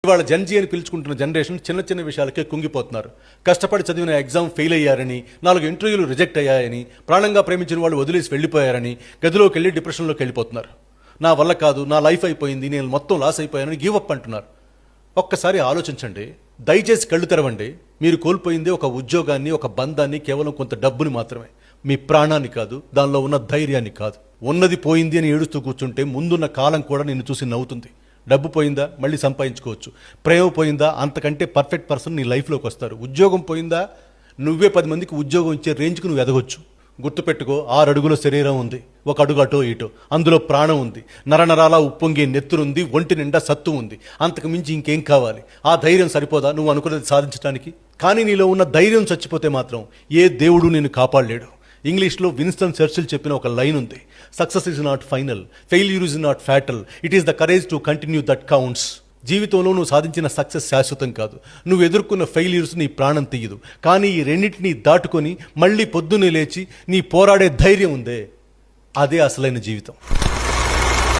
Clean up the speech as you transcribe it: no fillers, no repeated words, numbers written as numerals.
వాళ్ళ జన్జీ అని పిలుచుకుంటున్న జనరేషన్ చిన్న చిన్న విషయాలకే కుంగిపోతున్నారు. కష్టపడి చదివిన ఎగ్జామ్ ఫెయిల్ అయ్యారని, 4 ఇంటర్వ్యూలు రిజెక్ట్ అయ్యాయని, ప్రాణంగా ప్రేమించిన వాళ్ళు వదిలేసి వెళ్ళిపోయారని గదిలోకి వెళ్ళి డిప్రెషన్లోకి వెళ్ళిపోతున్నారు. నా వల్ల కాదు, నా లైఫ్ అయిపోయింది, నేను మొత్తం లాస్ అయిపోయానని గివ్ అప్ అంటున్నారు. ఒక్కసారి ఆలోచించండి, దయచేసి కళ్ళు తెరవండి. మీరు కోల్పోయింది ఒక ఉద్యోగాన్ని, ఒక బంధాన్ని, కేవలం కొంత డబ్బుని మాత్రమే. మీ ప్రాణాన్ని కాదు, దానిలో ఉన్న ధైర్యాన్ని కాదు. ఉన్నది పోయింది అని ఏడుస్తూ కూర్చుంటే ముందున్న కాలం కూడా నిన్ను చూసి నవ్వుతుంది. డబ్బు పోయిందా, మళ్ళీ సంపాదించుకోవచ్చు. ప్రేమ పోయిందా, అంతకంటే పర్ఫెక్ట్ పర్సన్ నీ లైఫ్లోకి వస్తారు. ఉద్యోగం పోయిందా, నువ్వే 10 మందికి ఉద్యోగం ఇచ్చే రేంజ్కి నువ్వు ఎదగొచ్చు. గుర్తుపెట్టుకో, 6 అడుగుల శరీరం ఉంది, 1 అడుగు అటో ఇటో, అందులో ప్రాణం ఉంది, నరనరాలా ఉప్పొంగే నెత్తురుంది, ఒంటి నిండా సత్తు ఉంది. అంతకు మించి ఇంకేం కావాలి? ఆ ధైర్యం సరిపోదా నువ్వు అనుకున్నది సాధించడానికి? కానీ నీలో ఉన్న ధైర్యం చచ్చిపోతే మాత్రం ఏ దేవుడు నిన్ను కాపాడలేడు. ఇంగ్లీష్లో విన్స్టన్ చర్చిల్ చెప్పిన ఒక లైన్ ఉంది, success is not final, failure is not fatal, it is the courage to continue that counts. జీవితంలో నువ్వు సాధించిన సక్సెస్ శాశ్వతం కాదు. నువ్వు ఎదుర్కొన్న ఫెయిల్యూర్స్ నీ ప్రాణం తీయదు. కానీ ఈ రెండింటినీ దాటుకొని మళ్ళీ పొద్దున్నే లేచి నీ పోరాడే ధైర్యం ఉందే, అదే అసలైన జీవితం.